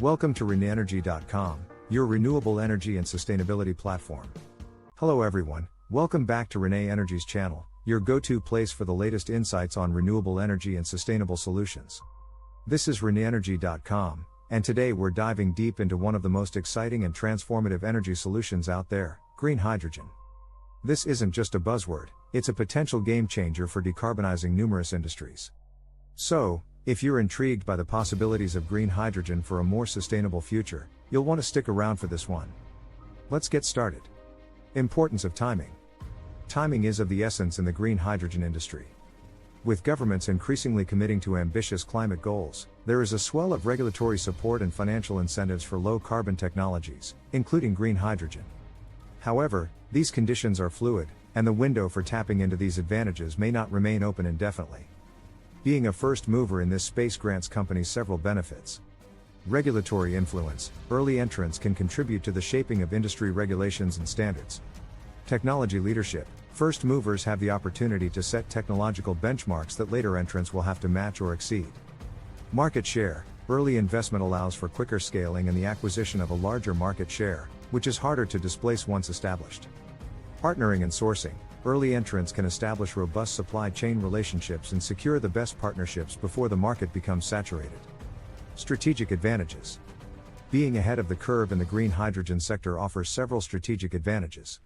Welcome to RenEnergy.com, your renewable energy and sustainability platform. Hello everyone, welcome back to Rene Energy's channel, your go-to place for the latest insights on renewable energy and sustainable solutions. This is RenEnergy.com, and today we're diving deep into one of the most exciting and transformative energy solutions out there, green hydrogen. This isn't just a buzzword, it's a potential game changer for decarbonizing numerous industries. So, if you're intrigued by the possibilities of green hydrogen for a more sustainable future, you'll want to stick around for this one. Let's get started. Importance of timing. Timing is of the essence in the green hydrogen industry. With governments increasingly committing to ambitious climate goals, there is a swell of regulatory support and financial incentives for low-carbon technologies, including green hydrogen. However, these conditions are fluid, and the window for tapping into these advantages may not remain open indefinitely. Being a first mover in this space grants companies several benefits. Regulatory influence. Early entrants can contribute to the shaping of industry regulations and standards. Technology leadership. First movers have the opportunity to set technological benchmarks that later entrants will have to match or exceed. Market share. Early investment allows for quicker scaling and the acquisition of a larger market share, which is harder to displace once established. Partnering and sourcing. Early entrants can establish robust supply chain relationships and secure the best partnerships before the market becomes saturated. Strategic advantages. Being ahead of the curve in the green hydrogen sector offers several strategic advantages.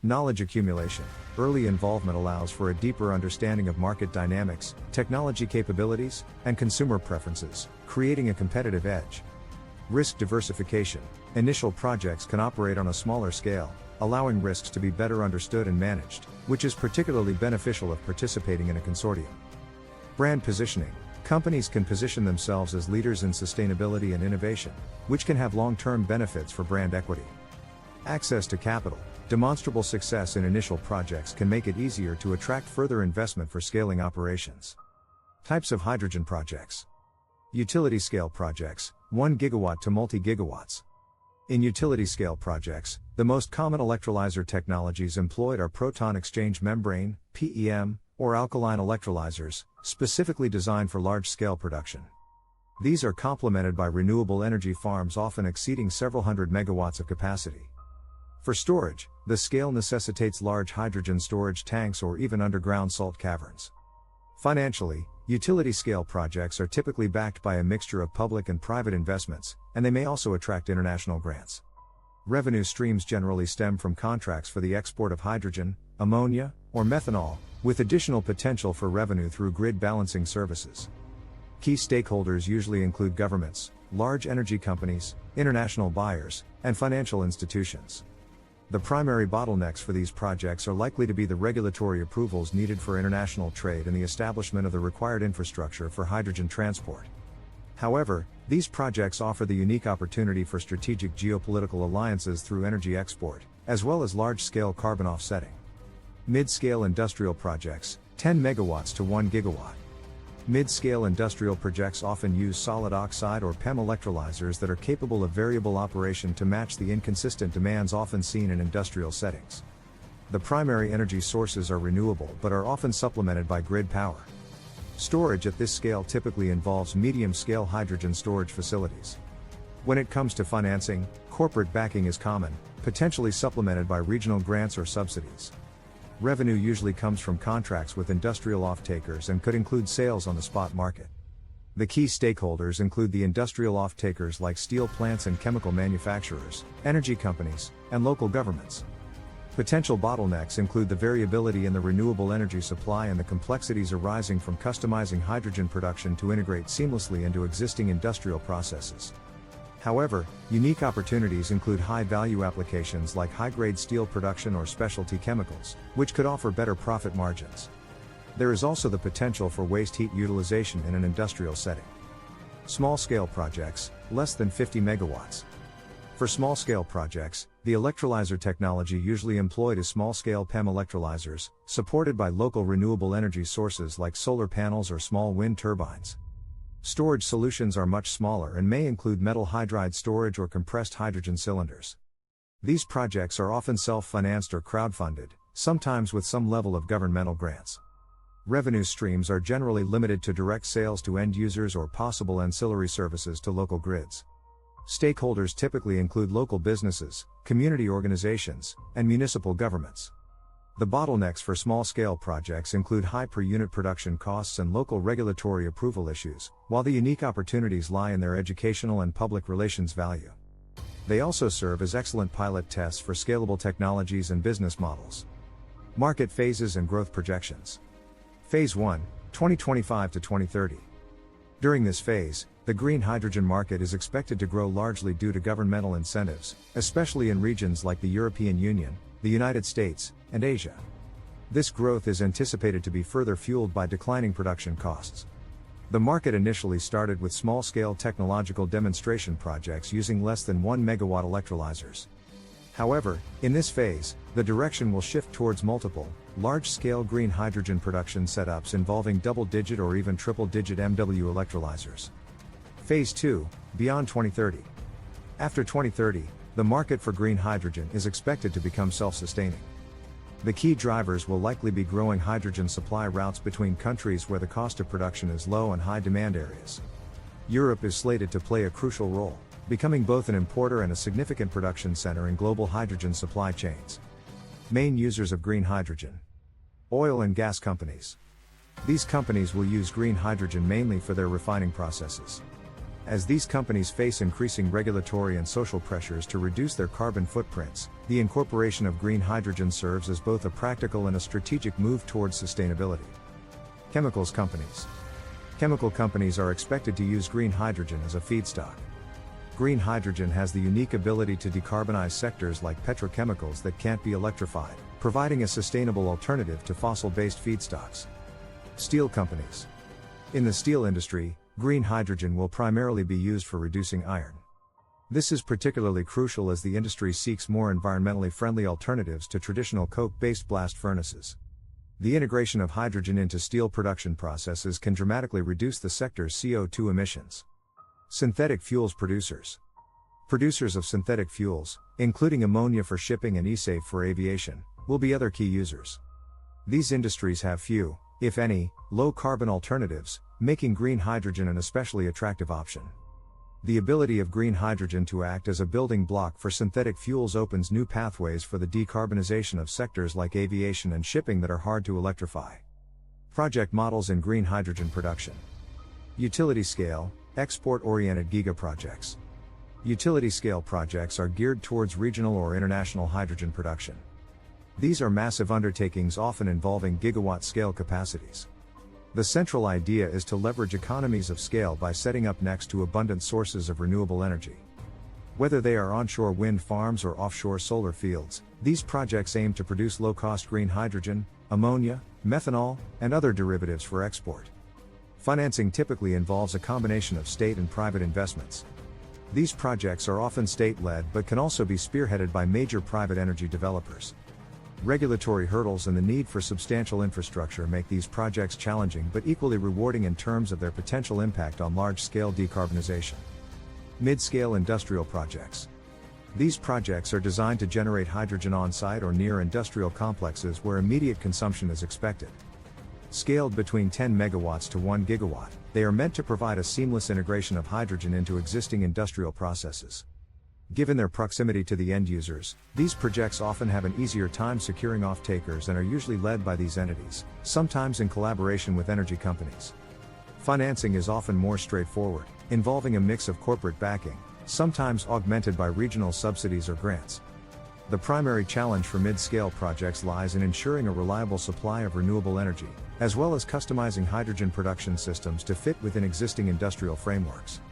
Knowledge accumulation. Early involvement allows for a deeper understanding of market dynamics, technology capabilities, and consumer preferences, creating a competitive edge. Risk diversification. Initial projects can operate on a smaller scale, allowing risks to be better understood and managed, which is particularly beneficial if participating in a consortium. Brand positioning. Companies can position themselves as leaders in sustainability and innovation, which can have long-term benefits for brand equity. Access to capital. Demonstrable success in initial projects can make it easier to attract further investment for scaling operations. Types of hydrogen projects. Utility scale projects, 1 gigawatt to multi-gigawatts. In utility-scale projects, the most common electrolyzer technologies employed are proton exchange membrane, PEM, or alkaline electrolyzers, specifically designed for large-scale production. These are complemented by renewable energy farms often exceeding several hundred megawatts of capacity. For storage, the scale necessitates large hydrogen storage tanks or even underground salt caverns. Financially, utility-scale projects are typically backed by a mixture of public and private investments, and they may also attract international grants. Revenue streams generally stem from contracts for the export of hydrogen, ammonia, or methanol, with additional potential for revenue through grid balancing services. Key stakeholders usually include governments, large energy companies, international buyers, and financial institutions. The primary bottlenecks for these projects are likely to be the regulatory approvals needed for international trade and the establishment of the required infrastructure for hydrogen transport. However, these projects offer the unique opportunity for strategic geopolitical alliances through energy export, as well as large-scale carbon offsetting. Mid-scale industrial projects, 10 megawatts to 1 gigawatt. Mid-scale industrial projects often use solid oxide or PEM electrolyzers that are capable of variable operation to match the inconsistent demands often seen in industrial settings. The primary energy sources are renewable but are often supplemented by grid power. Storage at this scale typically involves medium-scale hydrogen storage facilities. When it comes to financing, corporate backing is common, potentially supplemented by regional grants or subsidies. Revenue usually comes from contracts with industrial off-takers and could include sales on the spot market. The key stakeholders include the industrial off-takers like steel plants and chemical manufacturers, energy companies, and local governments. Potential bottlenecks include the variability in the renewable energy supply and the complexities arising from customizing hydrogen production to integrate seamlessly into existing industrial processes. However, unique opportunities include high-value applications like high-grade steel production or specialty chemicals, which could offer better profit margins. There is also the potential for waste heat utilization in an industrial setting. Small-scale projects, less than 50 megawatts. For small-scale projects, the electrolyzer technology usually employed is small-scale PEM electrolyzers, supported by local renewable energy sources like solar panels or small wind turbines. Storage solutions are much smaller and may include metal hydride storage or compressed hydrogen cylinders. These projects are often self-financed or crowdfunded, sometimes with some level of governmental grants. Revenue streams are generally limited to direct sales to end users or possible ancillary services to local grids. Stakeholders typically include local businesses, community organizations, and municipal governments. The bottlenecks for small-scale projects include high per-unit production costs and local regulatory approval issues, while the unique opportunities lie in their educational and public relations value. They also serve as excellent pilot tests for scalable technologies and business models. Market phases and growth projections. Phase 1, 2025 to 2030. During this phase, the green hydrogen market is expected to grow largely due to governmental incentives, especially in regions like the European Union, the United States, and Asia. This growth is anticipated to be further fueled by declining production costs. The market initially started with small-scale technological demonstration projects using less than 1 megawatt electrolyzers. However, in this phase, the direction will shift towards multiple, large-scale green hydrogen production setups involving double-digit or even triple-digit MW electrolyzers. Phase 2, beyond 2030. After 2030, the market for green hydrogen is expected to become self-sustaining. The key drivers will likely be growing hydrogen supply routes between countries where the cost of production is low and high demand areas. Europe is slated to play a crucial role, becoming both an importer and a significant production center in global hydrogen supply chains. Main users of green hydrogen: oil and gas companies. These companies will use green hydrogen mainly for their refining processes. As these companies face increasing regulatory and social pressures to reduce their carbon footprints, the incorporation of green hydrogen serves as both a practical and a strategic move towards sustainability. Chemicals companies. Chemical companies are expected to use green hydrogen as a feedstock. Green hydrogen has the unique ability to decarbonize sectors like petrochemicals that can't be electrified, providing a sustainable alternative to fossil-based feedstocks. Steel companies. In the steel industry, green hydrogen will primarily be used for reducing iron. This is particularly crucial as the industry seeks more environmentally friendly alternatives to traditional coke-based blast furnaces. The integration of hydrogen into steel production processes can dramatically reduce the sector's CO2 emissions. Synthetic fuels producers. Producers of synthetic fuels, including ammonia for shipping and e-SAF for aviation, will be other key users. These industries have few, if any, low-carbon alternatives, making green hydrogen an especially attractive option. The ability of green hydrogen to act as a building block for synthetic fuels opens new pathways for the decarbonization of sectors like aviation and shipping that are hard to electrify. Project models in green hydrogen production. Utility scale, export-oriented gigaprojects. Utility-scale projects are geared towards regional or international hydrogen production. These are massive undertakings often involving gigawatt-scale capacities. The central idea is to leverage economies of scale by setting up next to abundant sources of renewable energy. Whether they are onshore wind farms or offshore solar fields, these projects aim to produce low-cost green hydrogen, ammonia, methanol, and other derivatives for export. Financing typically involves a combination of state and private investments. These projects are often state-led but can also be spearheaded by major private energy developers. Regulatory hurdles and the need for substantial infrastructure make these projects challenging but equally rewarding in terms of their potential impact on large-scale decarbonization. Mid-scale industrial projects. These projects are designed to generate hydrogen on-site or near industrial complexes where immediate consumption is expected. Scaled between 10 megawatts to 1 gigawatt, they are meant to provide a seamless integration of hydrogen into existing industrial processes. Given their proximity to the end users, these projects often have an easier time securing off-takers and are usually led by these entities, sometimes in collaboration with energy companies. Financing is often more straightforward, involving a mix of corporate backing, sometimes augmented by regional subsidies or grants. The primary challenge for mid-scale projects lies in ensuring a reliable supply of renewable energy, as well as customizing hydrogen production systems to fit within existing industrial frameworks.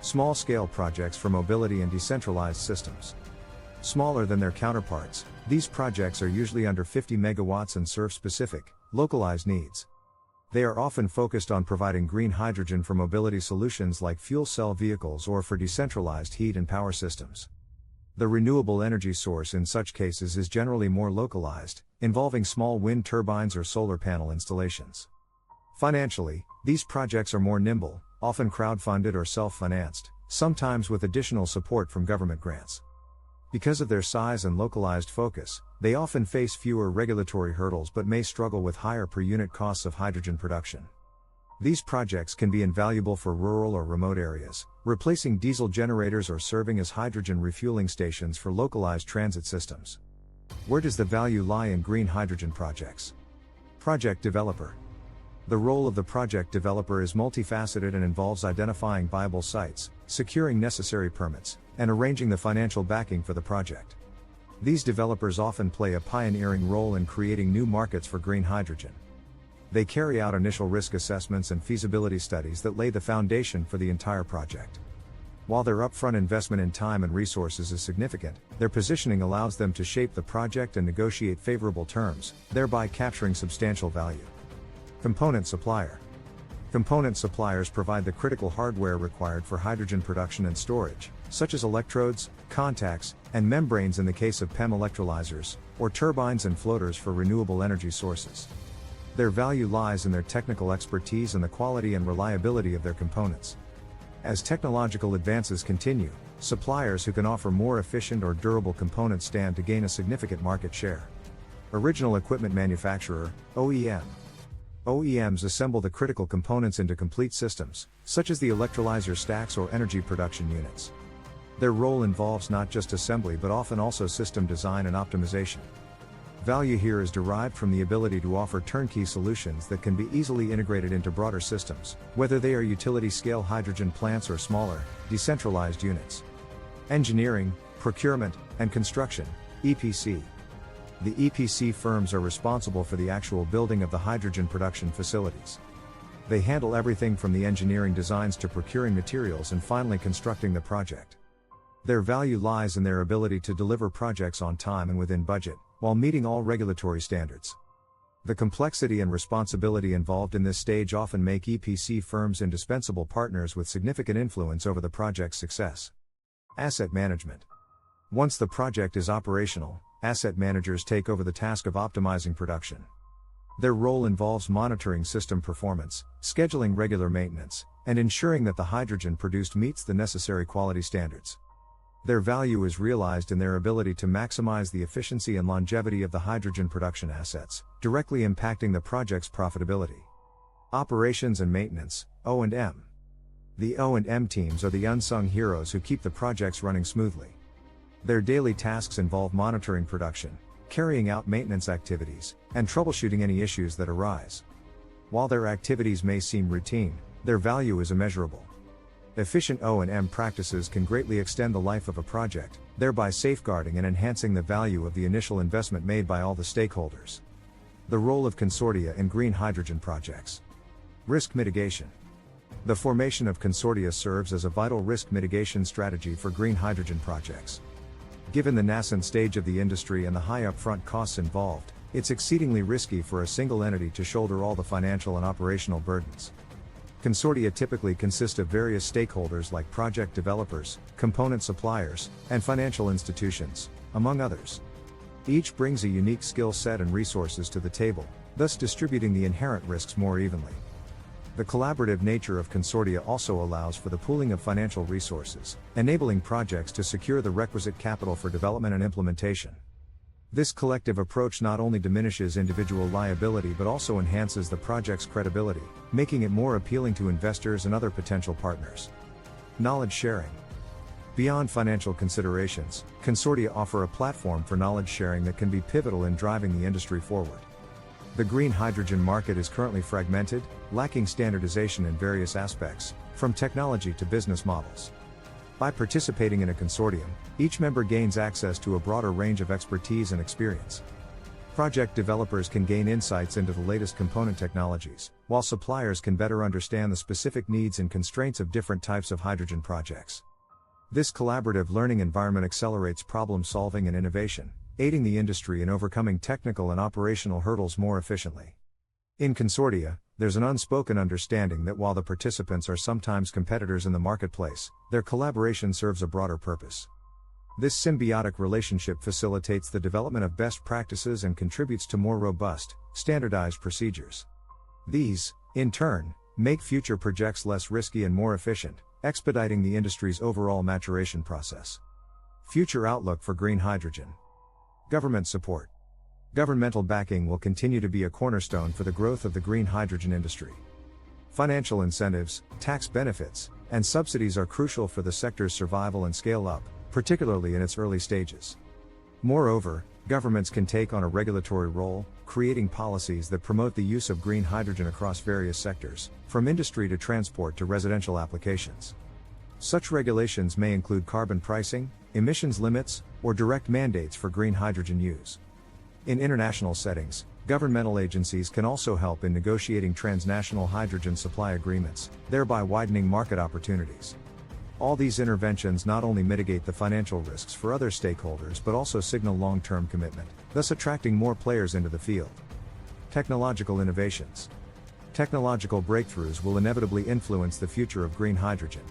Small-scale projects for mobility and decentralized systems. Smaller than their counterparts, these projects are usually under 50 megawatts and serve specific, localized needs. They are often focused on providing green hydrogen for mobility solutions like fuel cell vehicles or for decentralized heat and power systems. The renewable energy source in such cases is generally more localized, involving small wind turbines or solar panel installations. Financially, these projects are more nimble, often crowdfunded or self-financed, sometimes with additional support from government grants. Because of their size and localized focus, they often face fewer regulatory hurdles but may struggle with higher per-unit costs of hydrogen production. These projects can be invaluable for rural or remote areas, replacing diesel generators or serving as hydrogen refueling stations for localized transit systems. Where does the value lie in green hydrogen projects? Project developer. The role of the project developer is multifaceted and involves identifying viable sites, securing necessary permits, and arranging the financial backing for the project. These developers often play a pioneering role in creating new markets for green hydrogen. They carry out initial risk assessments and feasibility studies that lay the foundation for the entire project. While their upfront investment in time and resources is significant, their positioning allows them to shape the project and negotiate favorable terms, thereby capturing substantial value. Component supplier. Component suppliers provide the critical hardware required for hydrogen production and storage, such as electrodes, contacts, and membranes in the case of PEM electrolyzers, or turbines and floaters for renewable energy sources. Their value lies in their technical expertise and the quality and reliability of their components. As technological advances continue, suppliers who can offer more efficient or durable components stand to gain a significant market share. Original equipment manufacturer, OEM. OEMs assemble the critical components into complete systems, such as the electrolyzer stacks or energy production units. Their role involves not just assembly but often also system design and optimization. Value here is derived from the ability to offer turnkey solutions that can be easily integrated into broader systems, whether they are utility-scale hydrogen plants or smaller, decentralized units. Engineering, procurement, and construction, EPC. The EPC firms are responsible for the actual building of the hydrogen production facilities. They handle everything from the engineering designs to procuring materials and finally constructing the project. Their value lies in their ability to deliver projects on time and within budget, while meeting all regulatory standards. The complexity and responsibility involved in this stage often make EPC firms indispensable partners with significant influence over the project's success. Asset management. Once the project is operational, asset managers take over the task of optimizing production. Their role involves monitoring system performance, scheduling regular maintenance, and ensuring that the hydrogen produced meets the necessary quality standards. Their value is realized in their ability to maximize the efficiency and longevity of the hydrogen production assets, directly impacting the project's profitability. Operations and maintenance, O&M. The O&M teams are the unsung heroes who keep the projects running smoothly. Their daily tasks involve monitoring production, carrying out maintenance activities, and troubleshooting any issues that arise. While their activities may seem routine, their value is immeasurable. Efficient O&M practices can greatly extend the life of a project, thereby safeguarding and enhancing the value of the initial investment made by all the stakeholders. The role of consortia in green hydrogen projects. Risk mitigation. The formation of consortia serves as a vital risk mitigation strategy for green hydrogen projects. Given the nascent stage of the industry and the high upfront costs involved, it's exceedingly risky for a single entity to shoulder all the financial and operational burdens. Consortia typically consist of various stakeholders like project developers, component suppliers, and financial institutions, among others. Each brings a unique skill set and resources to the table, thus distributing the inherent risks more evenly. The collaborative nature of consortia also allows for the pooling of financial resources, enabling projects to secure the requisite capital for development and implementation. This collective approach not only diminishes individual liability but also enhances the project's credibility, making it more appealing to investors and other potential partners. Knowledge sharing. Beyond financial considerations, consortia offer a platform for knowledge sharing that can be pivotal in driving the industry forward. The green hydrogen market is currently fragmented, lacking standardization in various aspects, from technology to business models. By participating in a consortium, each member gains access to a broader range of expertise and experience. Project developers can gain insights into the latest component technologies, while suppliers can better understand the specific needs and constraints of different types of hydrogen projects. This collaborative learning environment accelerates problem solving and innovation, aiding the industry in overcoming technical and operational hurdles more efficiently. In consortia, there's an unspoken understanding that while the participants are sometimes competitors in the marketplace, their collaboration serves a broader purpose. This symbiotic relationship facilitates the development of best practices and contributes to more robust, standardized procedures. These, in turn, make future projects less risky and more efficient, expediting the industry's overall maturation process. Future outlook for green hydrogen. Government support. Governmental backing will continue to be a cornerstone for the growth of the green hydrogen industry. Financial incentives, tax benefits, and subsidies are crucial for the sector's survival and scale up, particularly in its early stages. Moreover, governments can take on a regulatory role, creating policies that promote the use of green hydrogen across various sectors, from industry to transport to residential applications. Such regulations may include carbon pricing, emissions limits, or direct mandates for green hydrogen use. In international settings, governmental agencies can also help in negotiating transnational hydrogen supply agreements, thereby widening market opportunities. All these interventions not only mitigate the financial risks for other stakeholders but also signal long-term commitment, thus attracting more players into the field. Technological innovations. Technological breakthroughs will inevitably influence the future of green hydrogen.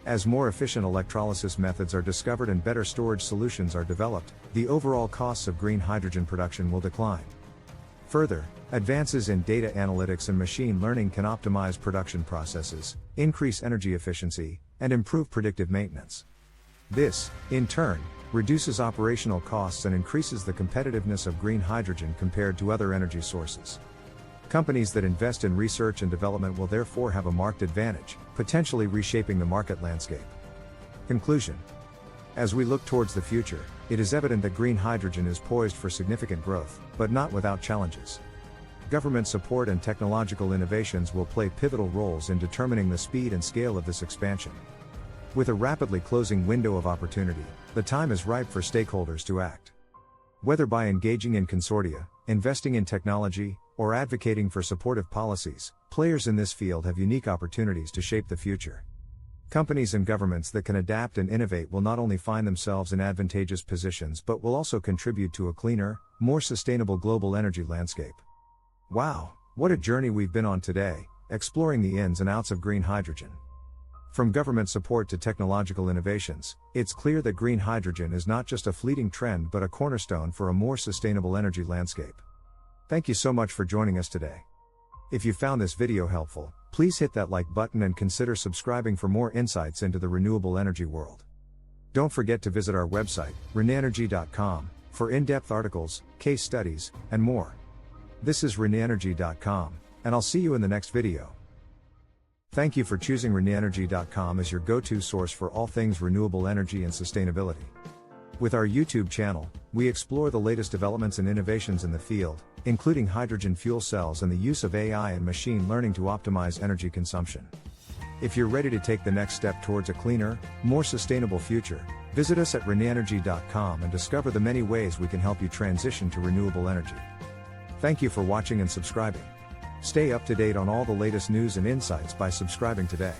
As more efficient electrolysis methods are discovered and better storage solutions are developed, the overall costs of green hydrogen production will decline. Further, advances in data analytics and machine learning can optimize production processes, increase energy efficiency, and improve predictive maintenance. This, in turn, reduces operational costs and increases the competitiveness of green hydrogen compared to other energy sources. Companies that invest in research and development will therefore have a marked advantage, potentially reshaping the market landscape. Conclusion. As we look towards the future, it is evident that green hydrogen is poised for significant growth, but not without challenges. Government support and technological innovations will play pivotal roles in determining the speed and scale of this expansion. With a rapidly closing window of opportunity, the time is ripe for stakeholders to act. Whether by engaging in consortia, investing in technology, or advocating for supportive policies, players in this field have unique opportunities to shape the future. Companies and governments that can adapt and innovate will not only find themselves in advantageous positions but will also contribute to a cleaner, more sustainable global energy landscape. Wow, what a journey we've been on today, exploring the ins and outs of green hydrogen. From government support to technological innovations, it's clear that green hydrogen is not just a fleeting trend but a cornerstone for a more sustainable energy landscape. Thank you so much for joining us today. If you found this video helpful, please hit that like button and consider subscribing for more insights into the renewable energy world. Don't forget to visit our website, renewenergy.com, for in-depth articles, case studies, and more. This is renewenergy.com, and I'll see you in the next video. Thank you for choosing renewenergy.com as your go-to source for all things renewable energy and sustainability. With our YouTube channel, we explore the latest developments and innovations in the field, including hydrogen fuel cells and the use of AI and machine learning to optimize energy consumption. If you're ready to take the next step towards a cleaner, more sustainable future, visit us at renewenergy.com and discover the many ways we can help you transition to renewable energy. Thank you for watching and subscribing. Stay up to date on all the latest news and insights by subscribing today.